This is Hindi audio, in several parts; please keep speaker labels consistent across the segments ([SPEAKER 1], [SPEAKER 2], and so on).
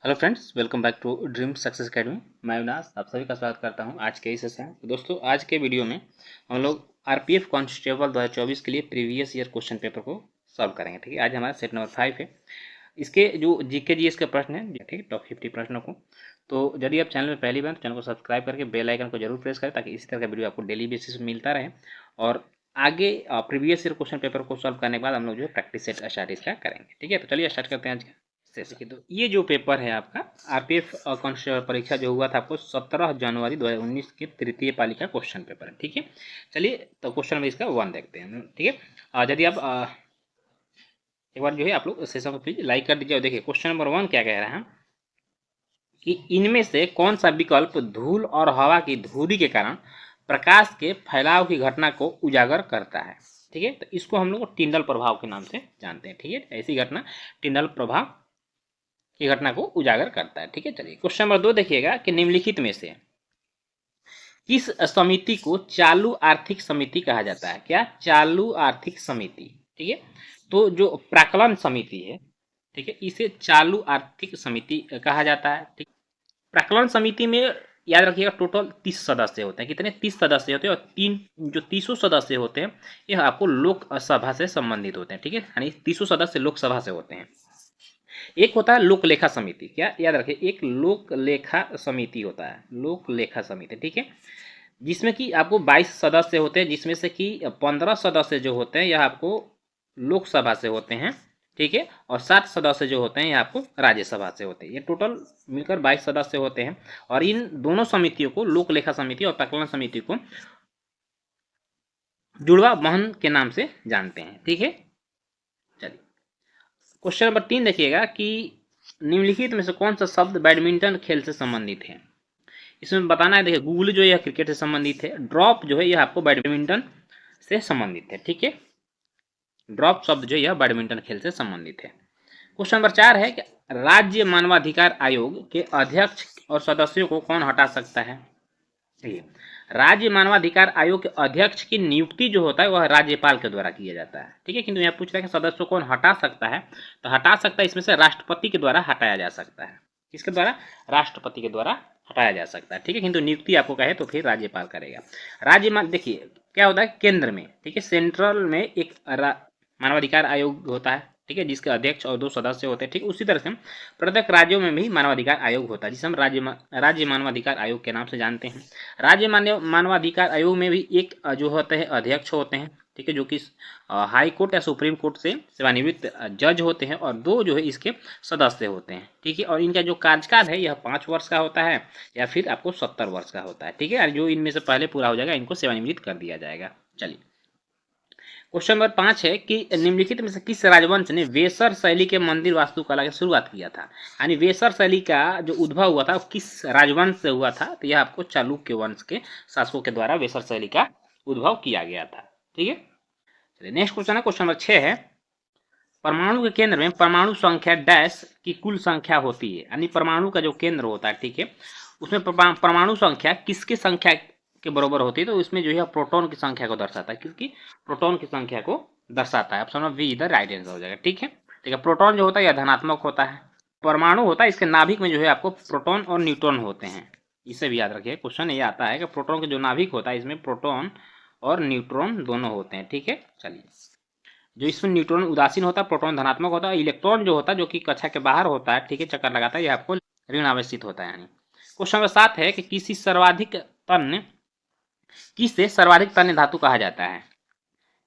[SPEAKER 1] Hello friends, welcome back to Dream Success Academy. मैं अविनाश आप सभी का स्वागत करता हूं आज के इस सेशन। तो दोस्तों, आज के वीडियो में हम लोग आरपीएफ कांस्टेबल 2024 के लिए प्रीवियस ईयर क्वेश्चन पेपर को सॉल्व करेंगे। ठीक है, आज हमारा सेट नंबर 5 है। इसके जो जीके जीएस के प्रश्न हैं, ठीक है, टॉप 50 प्रश्नों को। तो यदि आप चैनल में पहली बार तो चैनल को सब्सक्राइब करके बेल आइकन को जरूर प्रेस करें ताकि इसी तरह का वीडियो आपको डेली बेसिस पे मिलता रहे। और आगे प्रीवियस ईयर क्वेश्चन पेपर को सॉल्व करने के बाद हम लोग जो है प्रैक्टिस सेट स्टार्ट इसका करेंगे। ठीक है, तो चलिए स्टार्ट करते हैं आज का सेशन। तो ये जो पेपर है आपका आरपीएफ कांस्टेबल परीक्षा जो हुआ था आपको 17 जनवरी 2019 के तृतीय पाली का क्वेश्चन पेपर है। ठीक है, चलिए तो क्वेश्चन नंबर इसका 1 देखते हैं। ठीक है, यदि आप एक बार जो है आप लोग सेशन को प्लीज लाइक कर दीजिए। और देखिए क्वेश्चन नंबर 1 क्या कह रहा है कि इनमें से कौन सा विकल्प धूल और हवा की धुरी के कारण प्रकाश के फैलाव की घटना को उजागर करता है। ठीक है, तो इसको हम लोग टिंडल प्रभाव के नाम से जानते हैं। ठीक है, ऐसी घटना टिंडल प्रभाव की घटना को उजागर करता है। ठीक है, चलिए क्वेश्चन नंबर 2 देखिएगा कि निम्नलिखित में से किस समिति को चालू आर्थिक समिति कहा जाता है। क्या? चालू आर्थिक समिति। ठीक है, तो जो प्राक्कलन समिति है, ठीक है, इसे चालू आर्थिक समिति कहा जाता है। ठीक, प्राक्कलन समिति में याद रखिएगा टोटल 30 सदस्य होते हैं। कितने? 30 सदस्य होते हैं। और जो 30 सदस्य होते हैं यह आपको लोकसभा से संबंधित होते हैं। ठीक है, यानी 30 सदस्य लोकसभा से होते हैं। एक होता है लोक लेखा समिति। क्या याद रखिए? एक लोक लेखा समिति होता है, लोक लेखा समिति। ठीक है, जिसमें कि आपको 22 सदस्य होते हैं, जिसमें से कि 15 सदस्य जो होते हैं यह आपको लोकसभा से होते हैं। ठीक है, और 7 सदस्य जो होते हैं यह आपको राज्यसभा से होते हैं। ये टोटल मिलकर 22 सदस्य होते हैं। और इन दोनों समितियों को, लोक लेखा समिति और प्राक्कलन समिति को, जुड़वा बहन के नाम से जानते हैं। ठीक है, चलिए क्वेश्चन नंबर 3 देखिएगा कि निम्नलिखित में से कौन सा शब्द बैडमिंटन खेल से संबंधित है। इसमें बताना है। देखिए गूगली जो है क्रिकेट से संबंधित है, ड्रॉप जो है यह आपको बैडमिंटन से संबंधित है। ठीक है, ड्रॉप शब्द जो यह बैडमिंटन खेल से संबंधित है। क्वेश्चन नंबर 4 है कि राज्य मानवाधिकार आयोग के अध्यक्ष और सदस्यों को कौन हटा सकता है। ठीक, राज्य मानवाधिकार आयोग के अध्यक्ष की नियुक्ति जो होता है वह राज्यपाल के द्वारा किया जाता है। ठीक है, किंतु यहाँ पूछ रहा है कि सदस्यों को कौन हटा सकता है, तो हटा सकता है इसमें से राष्ट्रपति के द्वारा हटाया जा सकता है। किसके द्वारा? राष्ट्रपति के द्वारा हटाया जा सकता है। ठीक है, किंतु नियुक्ति आपको कहे तो फिर राज्यपाल करेगा। राज्य देखिए क्या होता है केंद्र में, ठीक है, सेंट्रल में एक मानवाधिकार आयोग होता है। ठीक है, जिसके अध्यक्ष और 2 सदस्य होते हैं। ठीक, उसी तरह से प्रत्येक राज्यों में भी मानवाधिकार आयोग होता है, जिसे हम राज्य मानवाधिकार आयोग के नाम से जानते हैं। राज्य मानवाधिकार आयोग में भी एक जो होते हैं अध्यक्ष होते हैं। ठीक है, जो कि हाई कोर्ट या सुप्रीम कोर्ट से सेवानिवृत्त जज होते हैं, और 2 जो है इसके सदस्य होते हैं। ठीक है, और इनका जो कार्यकाल है यह 5 वर्ष का होता है या फिर आपको 70 वर्ष का होता है। ठीक है, और जो इनमें से पहले पूरा हो जाएगा इनको सेवानिवृत्त कर दिया जाएगा। चलिए क्वेश्चन नंबर 5 है कि निम्नलिखित में से किस राजवंश ने वेसर शैली के मंदिर वास्तुकला की शुरुआत किया था। यानी वेसर शैली का जो उद्भव हुआ था वो किस राजवंश से हुआ था, तो यह आपको चालुक्य वंश के शासकों के द्वारा वेसर शैली का उद्भव किया गया था। ठीक है, चलिए नेक्स्ट क्वेश्चन है, क्वेश्चन नंबर 6 है परमाणु के केंद्र में परमाणु संख्या डैश की कुल संख्या होती है। यानी परमाणु का जो केंद्र होता है, ठीक है, उसमें परमाणु संख्या किसकी संख्या के बराबर होती है, तो इसमें जो है प्रोटॉन की संख्या को दर्शाता है। किसकी? प्रोटॉन की संख्या को दर्शाता है। ऑप्शन बी इधर राइट आंसर हो जाएगा। ठीक है, ठीक है, प्रोटॉन जो होता है यह धनात्मक होता है। परमाणु होता है इसके नाभिक में जो है आपको प्रोटॉन और न्यूट्रॉन होते हैं। इसे भी याद रखिए, क्वेश्चन ये आता है कि प्रोटॉन के जो नाभिक होता है इसमें प्रोटॉन और न्यूट्रॉन दोनों होते हैं। ठीक है, चलिए जो इसमें न्यूट्रॉन उदासीन होता है, प्रोटॉन धनात्मक होता है, इलेक्ट्रॉन जो होता है जो कि कक्षा के बाहर होता है, ठीक है, चक्कर लगाता है, यह आपको ऋण आवेशित होता है। यानी क्वेश्चन नंबर 7 है कि किसी सर्वाधिक तन्य किससे सर्वाधिक तन्य धातु कहा जाता है।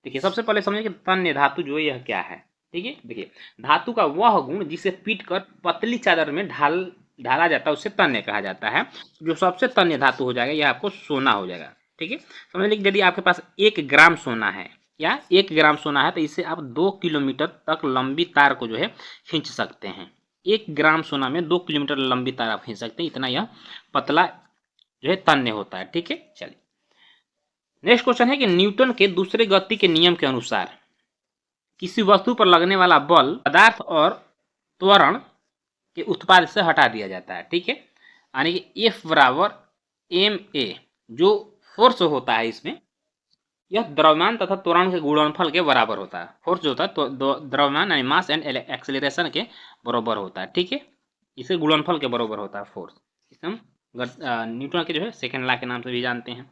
[SPEAKER 1] देखिए सबसे पहले समझिए कि तन्य धातु जो है यह क्या है। ठीक है, देखिए धातु का वह गुण जिसे पीट कर पतली चादर में ढाला जाता है उसे तन्य कहा जाता है। जो सबसे तन्य धातु हो जाएगा यह आपको सोना हो जाएगा। ठीक है, समझ लीजिए यदि आपके पास 1 ग्राम सोना है या 1 ग्राम सोना है तो इससे आप 2 किलोमीटर तक लंबी तार को जो है खींच सकते हैं। 1 ग्राम सोना में 2 किलोमीटर लंबी तार आप खींच सकते हैं, इतना यह पतला जो है तन्य होता है। ठीक है, चलिए नेक्स्ट क्वेश्चन है कि न्यूटन के दूसरे गति के नियम के अनुसार किसी वस्तु पर लगने वाला बल पदार्थ और त्वरण के उत्पाद से हटा दिया जाता है। ठीक है, यानी कि F बराबर ma जो फोर्स होता है इसमें यह द्रव्यमान तथा त्वरण के गुणनफल के बराबर होता है। फोर्स जो होता है तो द्रव्यमान यानी मास एंड एक्सेलरेशन के बराबर होता है। ठीक है, इसके गुणनफल के बराबर होता है फोर्स। इसे हम न्यूटन के जो है सेकेंड लॉ के नाम से भी जानते हैं।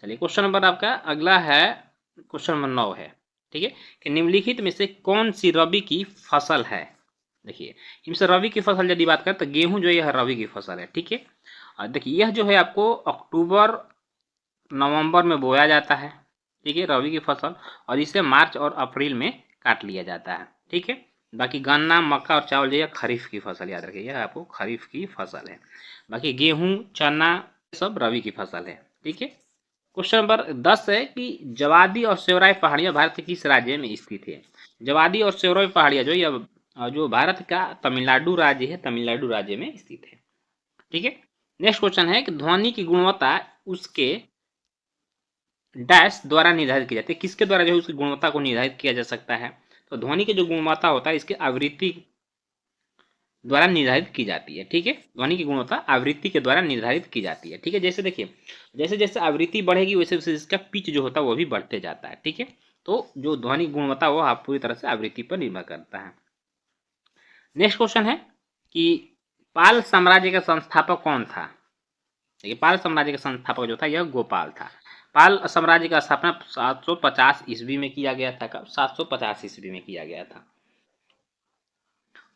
[SPEAKER 1] चलिए क्वेश्चन नंबर आपका अगला है, क्वेश्चन नंबर 9 है, ठीक है, कि निम्नलिखित में से कौन सी रबी की फसल है। देखिए इनमें से रबी की फसल यदि बात करें तो गेहूं जो यह रबी की फसल है, ठीक है। और देखिए यह जो है आपको अक्टूबर नवंबर में बोया जाता है, ठीक है, रबी की फसल, और इसे मार्च और अप्रैल में काट लिया जाता है, ठीक है। बाकी गन्ना, मक्का और चावल जो है खरीफ की फसल, याद रखिए यह आपको खरीफ की फसल है। बाकी गेहूं, चना सब रबी की फसल है, ठीक है। क्वेश्चन नंबर 10 है कि जवादी और सेवराई पहाड़ियां भारत के किस राज्य में स्थित है। जवादी और सेवराई पहाड़ियां जो भारत का तमिलनाडु राज्य है, तमिलनाडु राज्य में स्थित है, ठीक है। नेक्स्ट क्वेश्चन है कि ध्वनि की गुणवत्ता उसके डैश द्वारा निर्धारित की जाती है। किसके द्वारा जो है उसकी गुणवत्ता को निर्धारित किया जा सकता है। तो ध्वनि की जो गुणवत्ता होता है इसके आवृत्ति द्वारा निर्धारित की जाती है, ठीक है। ध्वनि की गुणवत्ता आवृत्ति के द्वारा निर्धारित की जाती है, ठीक है। जैसे देखिए जैसे जैसे आवृत्ति बढ़ेगी वैसे वैसे इसका पिच जो होता है वो भी बढ़ते जाता है, ठीक है। तो जो ध्वनि गुणवत्ता वो आप पूरी तरह से आवृत्ति पर निर्भर करता है। नेक्स्ट क्वेश्चन है कि पाल साम्राज्य का संस्थापक कौन था। देखिए पाल साम्राज्य का संस्थापक जो था यह गोपाल था। पाल साम्राज्य का स्थापना 750 ईस्वी में किया गया था। 750 ईस्वी में किया गया था।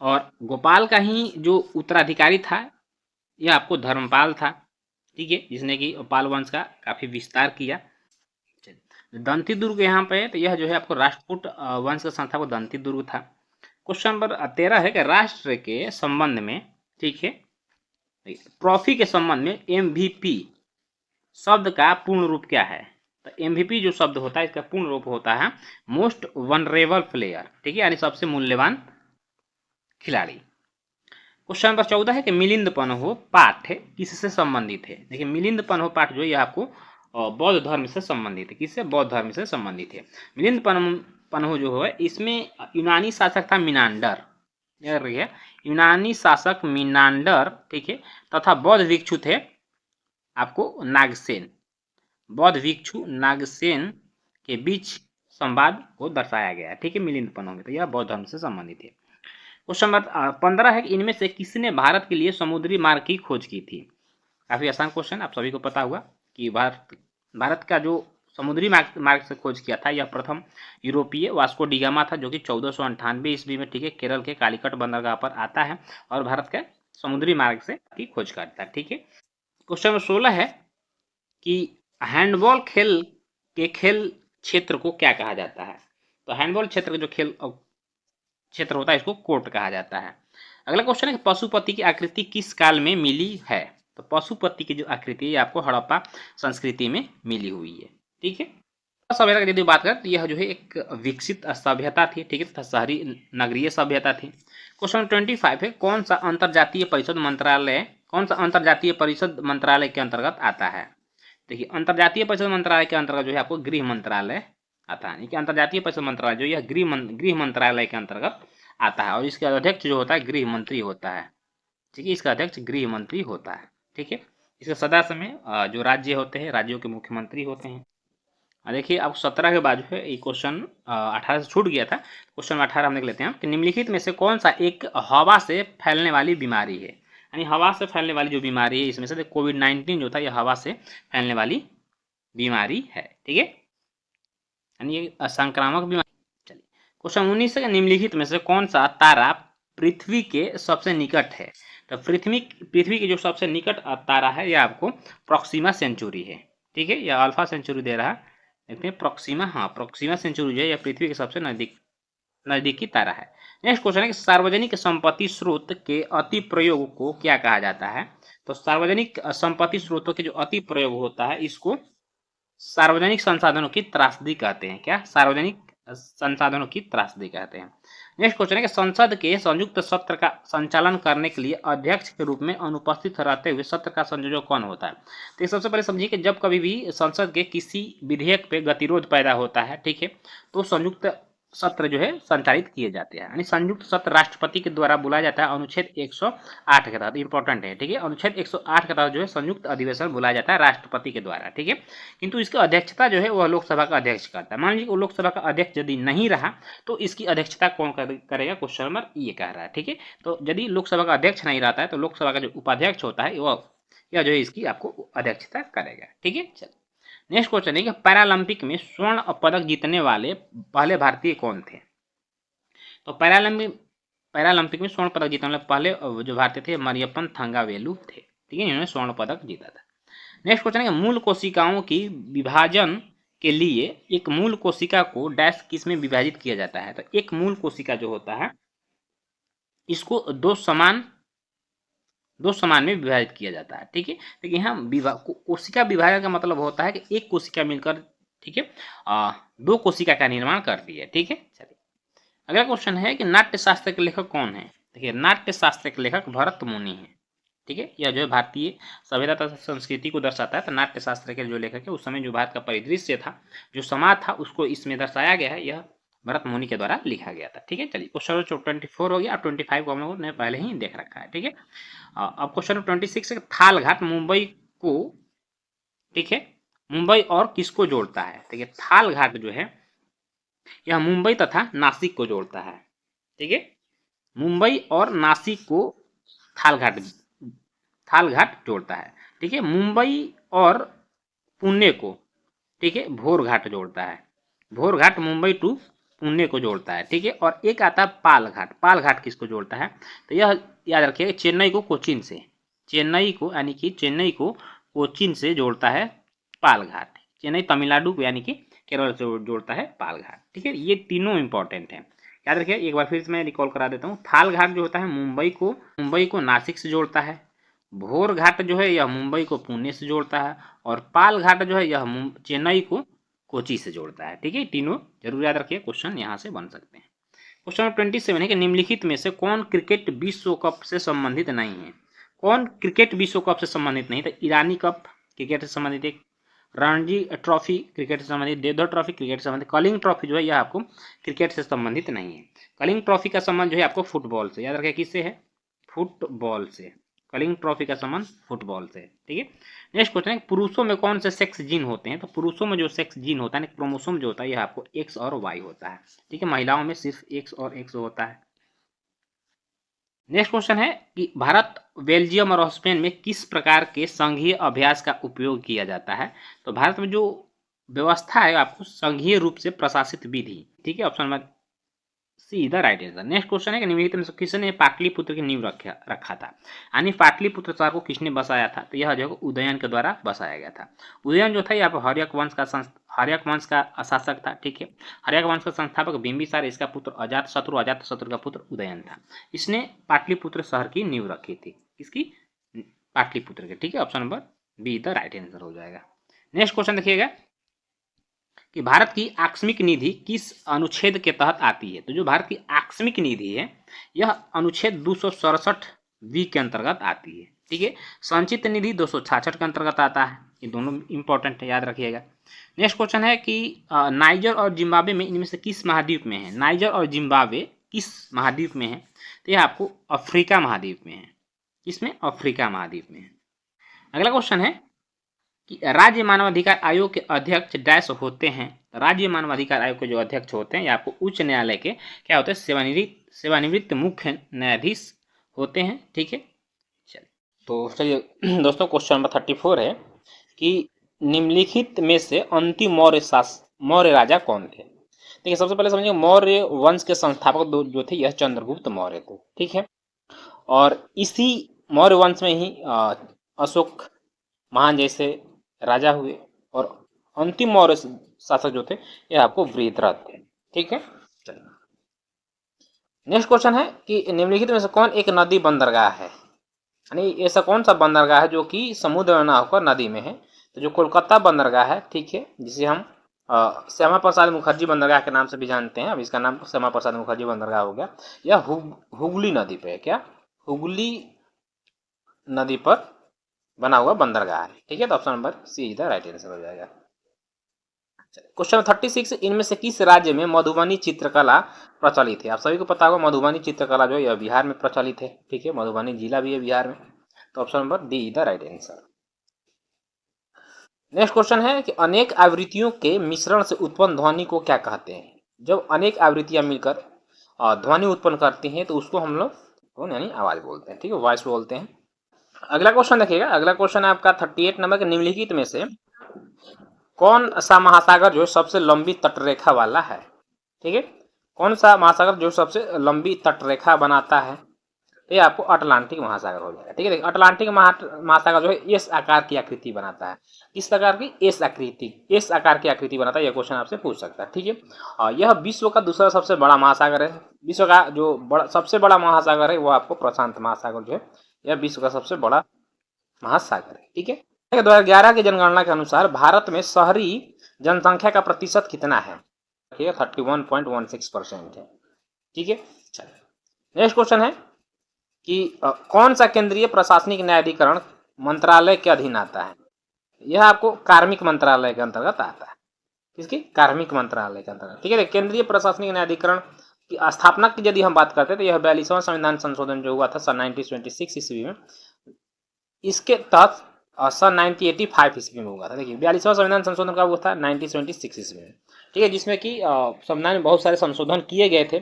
[SPEAKER 1] और गोपाल का ही जो उत्तराधिकारी था यह आपको धर्मपाल था, ठीक है, जिसने कि पाल वंश का काफी विस्तार किया। दंती दुर्ग यहाँ पे है तो यह जो है आपको राष्ट्रकूट वंश का संस्थापक दंती दुर्ग था। क्वेश्चन नंबर 13 है कि राष्ट्र के संबंध में, ठीक है, ट्रॉफी के संबंध में MVP शब्द का पूर्ण रूप क्या है। तो MVP जो शब्द होता है इसका पूर्ण रूप होता है मोस्ट वनरेबल प्लेयर, ठीक है, यानी सबसे मूल्यवान खिलाड़ी। क्वेश्चन नंबर 14 है कि मिलिंद पन्हो पाठ किससे संबंधित है। देखिए मिलिंद पन्हो पाठ जो है आपको बौद्ध धर्म से संबंधित है। किससे? बौद्ध धर्म से संबंधित है। मिलिंद पन्हो जो है इसमें यूनानी शासक था मिनांडर, यूनानी शासक मिनांडर, ठीक है, तथा बौद्ध भिक्षु थे आपको नागसेन। बौद्ध भिक्षु नागसेन के बीच संवाद को दर्शाया गया, ठीक है, मिलिंद पन्हो में। तो यह बौद्ध धर्म से संबंधित है। क्वेश्चन नंबर 15 है कि इनमें से किसने भारत के लिए समुद्री मार्ग की खोज की थी। काफी आसान क्वेश्चन, आप सभी को पता होगा कि भारत का जो समुद्री मार्ग से खोज किया था यह प्रथम यूरोपीय वास्को डी गामा था, जो कि 1498 ईस्वी में, ठीक है, केरल के कालीकट बंदरगाह पर आता है और भारत के समुद्री मार्ग से की खोज करता है, ठीक है। क्वेश्चन नंबर 16 है कि हैंडबॉल खेल के खेल क्षेत्र को क्या कहा जाता है। तो हैंडबॉल क्षेत्र का जो खेल क्षेत्र होता है इसको कोर्ट कहा जाता है। अगला क्वेश्चन है कि पशुपति की आकृति किस काल में मिली है। तो पशुपति की जो आकृति है आपको हड़प्पा संस्कृति में मिली हुई है, ठीक है। सभ्यता की यदि बात करें तो यह जो है एक विकसित सभ्यता थी, ठीक है, तथा शहरी नगरीय सभ्यता थी। क्वेश्चन 25 है कौन सा अंतरजातीय परिषद मंत्रालय के अंतर्गत आता है। देखिए अंतरजातीय परिषद मंत्रालय के अंतर्गत जो है आपको गृह मंत्रालय आता है। अंतरजातीय परिषद मंत्रालय जो यह गृह मंत्रालय के अंतर्गत आता है और इसका अध्यक्ष जो होता है गृह मंत्री होता है, ठीक है, इसका अध्यक्ष गृह मंत्री होता है, ठीक है। इसके सदस्य में जो राज्य होते हैं राज्यों के मुख्यमंत्री होते हैं। देखिए आप 17 के बाद जो है ये क्वेश्चन 18 से छूट गया था। क्वेश्चन 18 हम देख लेते हैं कि निम्नलिखित में से कौन सा एक हवा से फैलने वाली बीमारी है। यानी हवा से फैलने वाली जो बीमारी है इसमें से कोविड-19 जो था यह हवा से फैलने वाली बीमारी है, ठीक है, यानी ये संक्रामक बीमारी। चलिए क्वेश्चन 19 है निम्नलिखित में से कौन सा तारा पृथ्वी के सबसे निकट है। तो पृथ्वी के जो सबसे निकट तारा है यह आपको प्रोक्सिमा सेंचुरी है, ठीक है, यह अल्फा सेंचुरी दे रहा है, देखते हैं प्रोक्सिमा, हाँ प्रोक्सिमा सेंचुरी जो है यह पृथ्वी के सबसे नजदीकी तारा है। नेक्स्ट क्वेश्चन है कि सार्वजनिक संपत्ति स्रोत के अति प्रयोग को क्या कहा जाता है। तो सार्वजनिक संपत्ति स्रोतों के जो अति प्रयोग होता है इसको सार्वजनिक संसाधनों की त्रासदी कहते हैं। क्या? सार्वजनिक संसाधनों की त्रासदी कहते हैं। नेक्स्ट क्वेश्चन है कि संसद के संयुक्त सत्र का संचालन करने के लिए अध्यक्ष के रूप में अनुपस्थित रहते हुए सत्र का संयोजक कौन होता है। तो सबसे पहले समझिए कि जब कभी भी संसद के किसी विधेयक पे गतिरोध पैदा होता है, ठीक है, तो संयुक्त सत्र जो है संचालित किए जाते हैं। यानी संयुक्त सत्र राष्ट्रपति के द्वारा बुलाया जाता है अनुच्छेद 108 के तहत। इंपॉर्टेंट है, ठीक है। अनुच्छेद 108 के तहत जो है संयुक्त अधिवेशन बुलाया जाता है राष्ट्रपति के द्वारा, ठीक है। किंतु इसकी अध्यक्षता जो है वह लोकसभा का अध्यक्ष करता है। मान लीजिए वो लोकसभा का अध्यक्ष यदि नहीं रहा तो इसकी अध्यक्षता कौन करेगा, क्वेश्चन नंबर ये कह रहा है, ठीक है। तो यदि लोकसभा का अध्यक्ष नहीं रहता है तो लोकसभा का जो उपाध्यक्ष होता है वह यह जो है इसकी आपको अध्यक्षता करेगा, ठीक है। चलो नेक्स्ट क्वेश्चन है कि पैरालंपिक में स्वर्ण पदक जीतने वाले पहले भारतीय कौन थे। तो पैरालंपिक में स्वर्ण पदक जीतने वाले पहले जो भारतीय थे मरियप्पन थंगावेलु थे, ठीक है। इन्होंने स्वर्ण पदक जीता था। नेक्स्ट क्वेश्चन है कि मूल कोशिकाओं की विभाजन के लिए एक मूल कोशिका को डैश किस में विभाजित किया जाता है। तो एक मूल कोशिका जो होता है इसको दो समान में विभाजित किया जाता है, ठीक है। लेकिन यहाँ कोशिका विभाजन का मतलब होता है कि एक कोशिका मिलकर, ठीक है, दो कोशिका का निर्माण करती है, ठीक है। चलिए अगला क्वेश्चन है कि नाट्य शास्त्र के लेखक कौन है। देखिए नाट्य शास्त्र के लेखक भरत मुनि है, ठीक है। यह जो है भारतीय सभ्यता तथा संस्कृति को दर्शाता है। तो नाट्य शास्त्र के जो लेखक है उस समय जो भारत का परिदृश्य था, जो समाज था, उसको इसमें दर्शाया गया है। यह भरत मुनि के द्वारा लिखा गया था, ठीक है। चलिए क्वेश्चन 24 हो गया। 25 को हम लोगों ने पहले ही देख रखा है, ठीक है। अब क्वेश्चन 26 है थाल घाट मुंबई को, ठीक है, मुंबई और किसको जोड़ता है। देखिए थाल घाट जो है यह मुंबई तथा नासिक को जोड़ता है, ठीक है। मुंबई और नासिक को थाल घाट जोड़ता है, ठीक है। मुंबई और पुणे को, ठीक है, भोर घाट जोड़ता है। भोर घाट मुंबई टू पुणे को जोड़ता है, ठीक है। और एक आता है पाल घाट किसको जोड़ता है। तो यह याद रखिएगा चेन्नई को कोचीन से, चेन्नई को यानी कि चेन्नई को कोचीन से जोड़ता है पाल घाट। चेन्नई तमिलनाडु को यानी कि केरल से जोड़ता है पाल घाट, ठीक है। ये तीनों इंपॉर्टेंट हैं, याद रखिए। एक बार फिर से मैं रिकॉल करा देता हूँ। थाल घाट जो होता है मुंबई को नासिक से जोड़ता है। भोर घाट जो है यह मुंबई को पुणे से जोड़ता है। और पाल घाट जो है यह चेन्नई को कोची से जोड़ता है, ठीक है। तीनों जरूर याद रखिए, क्वेश्चन यहाँ से बन सकते हैं। क्वेश्चन नंबर 27 है कि निम्नलिखित में से कौन क्रिकेट विश्व कप से संबंधित नहीं है। कौन क्रिकेट विश्व कप से संबंधित नहीं। तो ईरानी कप क्रिकेट से संबंधित है, रणजी ट्रॉफी क्रिकेट से संबंधित, देवधर ट्रॉफी क्रिकेट से संबंधित, कलिंग ट्रॉफी जो है यह आपको क्रिकेट से संबंधित नहीं है। कलिंग ट्रॉफी का संबंध जो है आपको फुटबॉल से, याद रखिए किससे है, फुटबॉल से। कलिंग ट्रॉफी का संबंध फुटबॉल से, ठीक है। नेक्स्ट क्वेश्चन है पुरुषों में कौन से सेक्स जीन होते हैं। तो पुरुषों में जो सेक्स जीन होता है, क्रोमोसोम जो होता है यह आपको एक्स और वाई होता है, ठीक है। महिलाओं में सिर्फ एक्स और एक्स होता है। नेक्स्ट क्वेश्चन है कि भारत, बेल्जियम और स्पेन में किस प्रकार के संघीय अभ्यास का उपयोग किया जाता है। तो भारत में जो व्यवस्था है आपको संघीय रूप से प्रशासित विधि, ठीक है। Option number see the right answer. Next question है कि निम्नलिखित में से किसने पाटलिपुत्र की नींव रखा था। यानी पाटलिपुत्र शहर को किसने बसाया था। तो यह जो उदयन के द्वारा बसाया गया था। उदयन जो था यहाँ पर हर्यक वंश का शासक था, ठीक है। हर्यक वंश का संस्थापक बिंबिसार, इसका पुत्र अजातशत्रु का पुत्र उदयन था। इसने पाटलिपुत्र शहर की नींव रखी थी, किसकी, पाटलिपुत्र के, ठीक है। Option number be the right answer हो जाएगा। नेक्स्ट क्वेश्चन देखिएगा कि भारत की आकस्मिक निधि किस अनुच्छेद के तहत आती है। तो जो भारत की आकस्मिक निधि है यह अनुच्छेद 267 के अंतर्गत आती है, ठीक है। संचित निधि 266 के अंतर्गत आता है। ये दोनों इंपॉर्टेंट है, याद रखिएगा। नेक्स्ट क्वेश्चन है कि नाइजर और जिम्बाब्वे में इनमें से किस महाद्वीप में है। नाइजर और जिम्बाब्वे किस महाद्वीप में है। तो यह आपको अफ्रीका महाद्वीप में है। किसमें, अफ्रीका महाद्वीप में है। अगला क्वेश्चन है कि राज्य मानवाधिकार आयोग के अध्यक्ष डैश होते हैं। राज्य मानवाधिकार आयोग के जो अध्यक्ष होते हैं ये आपको उच्च न्यायालय के क्या होते हैं, सेवानिवृत्त मुख्य न्यायाधीश होते हैं, ठीक है। चलिए तो चलिए दोस्तों क्वेश्चन नंबर 34 है कि निम्नलिखित में से अंतिम मौर्य राजा कौन थे। देखिए सबसे पहले समझिए मौर्य वंश के संस्थापक जो थे यह चंद्रगुप्त मौर्य थे, ठीक है। और इसी मौर्य वंश में ही अशोक महान जैसे राजा हुए। और अंतिम मौर्य शासक जो थे ये आपको वृषध्वज थे, ठीक है। चलिए नेक्स्ट क्वेश्चन है कि निम्नलिखित में से कौन एक नदी बंदरगाह है। यानी ऐसा कौन सा बंदरगाह है जो कि समुद्र में ना होकर नदी में है। तो जो कोलकाता बंदरगाह है, ठीक है, जिसे हम श्यामा प्रसाद मुखर्जी बंदरगाह के नाम से भी जानते हैं। अब इसका नाम श्यामा प्रसाद मुखर्जी बंदरगाह हो गया। यह हुगली नदी पे है, क्या, हुगली नदी पर बना हुआ बंदरगाह है, ठीक है। तो option number C is the right answer हो जाएगा। क्वेश्चन 36, इनमें से किस राज्य में मधुबनी चित्रकला प्रचलित है? आप सभी को पता होगा मधुबनी चित्रकला जो है यह बिहार में प्रचलित है। ठीक है, मधुबनी जिला भी है बिहार में। तो option number D is the right answer. Next question है कि अनेक आवृत्तियों के मिश्रण से उत्पन्न ध्वनि को क्या कहते हैं? जब अनेक आवृत्तियां मिलकर ध्वनि उत्पन्न करती हैं तो उसको हम लोग यानी आवाज बोलते हैं। ठीक है, वॉइस बोलते हैं। अगला क्वेश्चन देखिएगा। अगला क्वेश्चन है आपका 38 नंबर के, निम्नलिखित में से कौन सा महासागर जो है सबसे लंबी तटरेखा वाला है? ठीक है, कौन सा महासागर जो सबसे लंबी तटरेखा बनाता है? तो ये आपको अटलांटिक महासागर हो जाएगा। ठीक है, देखिए अटलांटिक महासागर जो है एस आकार की आकृति बनाता है। किस प्रकार की? एस आकार की आकृति बनाता है। यह क्वेश्चन आपसे पूछ सकता है। ठीक है, और यह विश्व का दूसरा सबसे बड़ा महासागर है। विश्व का जो सबसे बड़ा महासागर है वो आपको प्रशांत महासागर जो है यह विश्व का सबसे बड़ा महासागर है। ठीक है, 2011 की जनगणना के अनुसार भारत में शहरी जनसंख्या का प्रतिशत कितना है? 31.16% है। ठीक है, चलिए नेक्स्ट क्वेश्चन है कि कौन सा केंद्रीय प्रशासनिक न्यायाधिकरण मंत्रालय के अधीन आता है? यह आपको कार्मिक मंत्रालय के अंतर्गत आता है। किसकी? कार्मिक मंत्रालय के अंतर्गत। ठीक है, केंद्रीय प्रशासनिक न्यायाधिकरण की स्थापना की यदि हम बात करते हैं तो यह 42वां संविधान संशोधन जो हुआ था सन 1926 ईस्वी में, इसके तहत सन 1985 ईस्वी में हुआ था। देखिए 42वां संविधान संशोधन का वो था 1926 ईस्वी में। ठीक है, जिसमें कि संविधान में बहुत सारे संशोधन किए गए थे।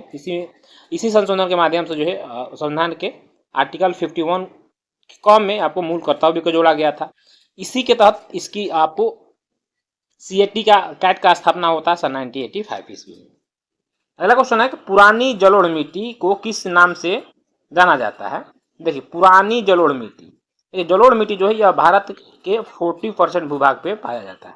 [SPEAKER 1] इसी संशोधन के माध्यम से जो है संविधान के आर्टिकल 51 कॉम में आपको मूल कर्तव्य को जोड़ा गया था। इसी के तहत इसकी आपको CAT का कैट का स्थापना होता है सन 1985 ईस्वी में। अगला क्वेश्चन है कि पुरानी जलोढ़ मिट्टी को किस नाम से जाना जाता है? देखिए पुरानी जलोढ़ मिट्टी, ये जलोढ़ मिट्टी जो है यह भारत के 40% भूभाग पे पाया जाता है।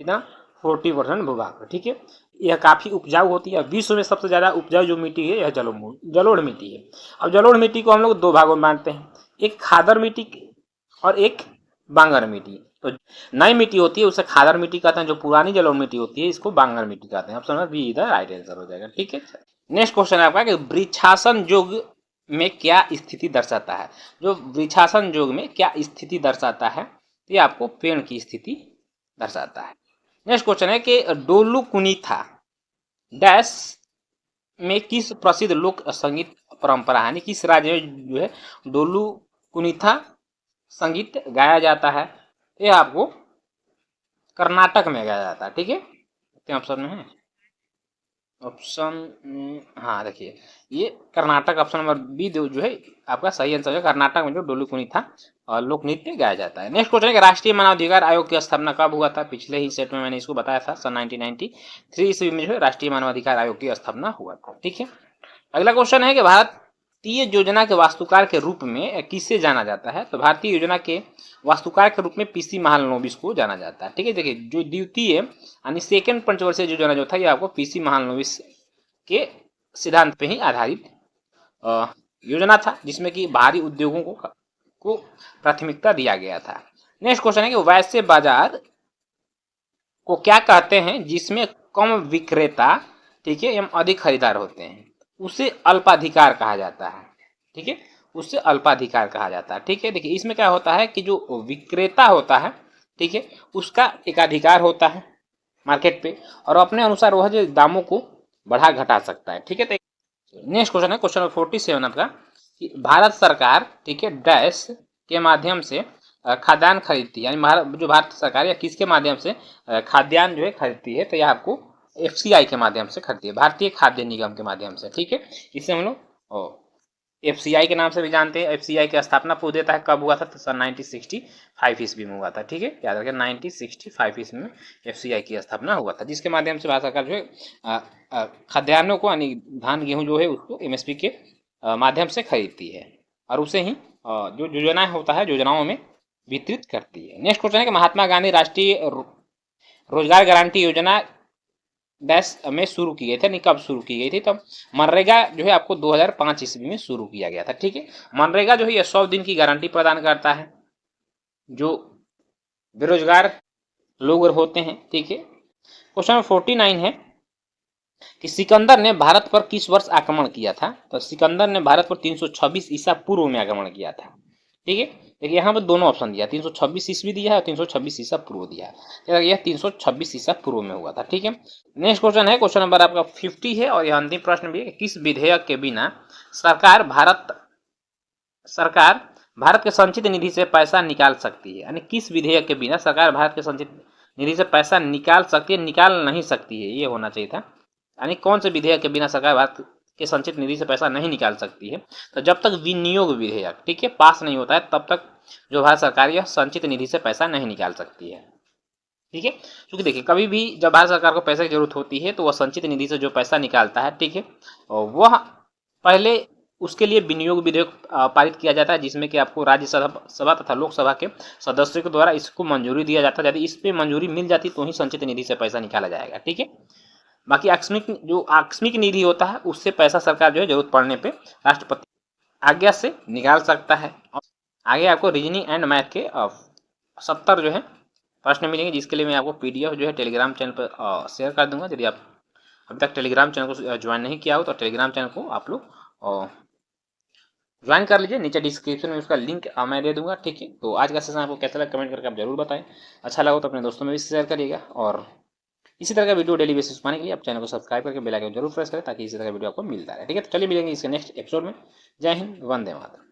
[SPEAKER 1] कितना? 40% भूभाग पे। ठीक है, यह काफी उपजाऊ होती है। विश्व में सबसे ज्यादा उपजाऊ जो मिट्टी है यह जलोढ़ मिट्टी है। अब जलोढ़ मिट्टी को हम लोग दो भागों में बांटते हैं, एक खादर मिट्टी और एक बांगर मिट्टी। तो नई मिट्टी होती है उसे खादर मिट्टी कहते हैं, जो पुरानी जलोढ़ मिट्टी होती है इसको बांगर मिट्टी कहते हैं। ऑप्शन नंबर बी इधर राइट आंसर हो जाएगा। ठीक है, नेक्स्ट क्वेश्चन है आपका कि वृक्षासन योग में क्या स्थिति दर्शाता है? जो वृक्षासन योग में क्या स्थिति दर्शाता है? ये आपको पेड़ की स्थिति दर्शाता है। नेक्स्ट क्वेश्चन है कि डोलू कुनीथा डैश में किस प्रसिद्ध लोक संगीत परंपरा है? किस राज्य में जो है डोलू कुनीथा संगीत गाया जाता है? ये आपको कर्नाटक में गाया जाता है। ठीक है, ऑप्शन में है ऑप्शन, हाँ देखिए ये कर्नाटक, ऑप्शन नंबर बी जो है आपका सही आंसर है। कर्नाटक में जो डोलू कुनीथा और लोक नृत्य गाया जाता है। नेक्स्ट क्वेश्चन है कि राष्ट्रीय मानवाधिकार आयोग की स्थापना कब हुआ था? पिछले ही सेट में मैंने इसको बताया था सन 1993 ईस्वी में जो है राष्ट्रीय मानवाधिकार आयोग की स्थापना हुआ था। ठीक है, अगला क्वेश्चन है कि भारतीय योजना के वास्तुकार के रूप में किसे जाना जाता है? तो भारतीय योजना के वास्तुकार के रूप में PC महालनोबिस को जाना जाता है। ठीक है, देखिए जो द्वितीय यानी सेकेंड पंचवर्षीय योजना जो था ये आपको PC महालनोबिस के सिद्धांत पे ही आधारित योजना था, जिसमें कि बाहरी उद्योगों को प्राथमिकता दिया गया था। नेक्स्ट क्वेश्चन है कि वैसे बाजार को क्या कहते हैं जिसमें कम विक्रेता, ठीक है, एवं अधिक खरीदार होते हैं? उसे अल्पाधिकार कहा जाता है। ठीक है, उससे अल्पाधिकार कहा जाता है। ठीक है, देखिए इसमें क्या होता है कि जो विक्रेता होता है, ठीक है, उसका एकाधिकार होता है मार्केट पे और अपने अनुसार वह जो दामों को बढ़ा घटा सकता है। ठीक है, नेक्स्ट क्वेश्चन है क्वेश्चन नंबर 47 आपका कि भारत सरकार, ठीक है, डैश के माध्यम से खाद्यान्न खरीदती है, यानी जो भारत सरकार या किसके माध्यम से खाद्यान्न जो है खरीदती है? तो यह आपको FCI के माध्यम से खरीदती है, भारतीय खाद्य निगम के माध्यम से। ठीक है, इसे हम लोग FCI के नाम से भी जानते हैं। FCI की स्थापना पूछ देता है कब हुआ था? तो सन 1965 ईस्वी में हुआ था। ठीक है, याद रखें 1965 ईस्वी में FCI की स्थापना हुआ था, जिसके माध्यम से भारत सरकार जो है खाद्यान्नों को यानी धान गेहूं जो है उसको MSP के माध्यम से खरीदती है और उसे ही जो योजनाएं होता है योजनाओं में वितरित करती है। नेक्स्ट क्वेश्चन है कि महात्मा गांधी राष्ट्रीय रोजगार गारंटी योजना डैश में शुरू की गई थी, नहीं कब शुरू की गई थी? तब मनरेगा जो है आपको 2005 ईस्वी में शुरू किया गया था। ठीक है, मनरेगा जो है यह 100 दिन की गारंटी प्रदान करता है जो बेरोजगार लोग होते हैं। ठीक है, क्वेश्चन नंबर 49 है कि सिकंदर ने भारत पर किस वर्ष आक्रमण किया था? तो सिकंदर ने भारत पर 326 ईसा पूर्व में आक्रमण किया था। ठीक है, देखिए यहाँ पर दोनों ऑप्शन दिया, 326 ईस्वी दिया है और 326 ईसा पूर्व दिया है, तो यह 326 ईसा पूर्व में हुआ था। ठीक है, नेक्स्ट क्वेश्चन है, क्वेश्चन नंबर आपका 50 है, और यह अंतिम प्रश्न भी है, किस विधेयक के बिना सरकार भारत के संचित निधि से पैसा निकाल सकती है, यानी किस विधेयक के बिना सरकार भारत के संचित निधि से पैसा निकाल सकती है, निकाल नहीं सकती है, ये होना चाहिए था। यानी कौन से विधेयक के बिना सरकार भारत के संचित निधि से पैसा नहीं निकाल सकती है, तो जब तक विनियोग विधेयक, ठीक है, पास नहीं होता है, तब तक जो भारत सरकार यह संचित निधि से पैसा नहीं निकाल सकती है। ठीक है, क्योंकि देखिए कभी भी जब भारत सरकार को पैसे की जरूरत होती है तो वह संचित निधि से जो पैसा निकालता है, ठीक है, और वह पहले उसके लिए विनियोग विधेयक पारित किया जाता है, जिसमें कि आपको राज्यसभा तथा लोकसभा के सदस्यों के द्वारा इसको मंजूरी दिया जाता है। यदि इस पे मंजूरी मिल जाती तो ही संचित निधि से पैसा निकाला जाएगा। ठीक है, बाकी आकस्मिक निधि होता है, उससे पैसा सरकार जो है जरूरत पड़ने पे राष्ट्रपति आज्ञा से निकाल सकता है। आगे आपको रीजनिंग एंड मैथ के 70 जो है प्रश्न मिलेंगे, जिसके लिए मैं आपको PDF जो है टेलीग्राम चैनल पर शेयर कर दूंगा। यदि आप अभी तक टेलीग्राम चैनल को ज्वाइन नहीं किया हो तो टेलीग्राम चैनल को आप लोग ज्वाइन कर लीजिए, नीचे डिस्क्रिप्शन में उसका लिंक मैं दे दूंगा। ठीक है, तो आज का सेशन आपको कैसा लगा कमेंट करके आप जरूर बताएं, अच्छा लगा तो अपने दोस्तों में भी शेयर करिएगा, और इसी तरह का वीडियो डेली बेसिस पाने के लिए आप चैनल को सब्सक्राइब करके बेल आइकन जरूर प्रेस करें, ताकि इसी तरह का वीडियो आपको मिलता रहे। ठीक है, तो चलिए मिलेंगे इसके नेक्स्ट एपिसोड में। जय हिंद, वंदे मातरम।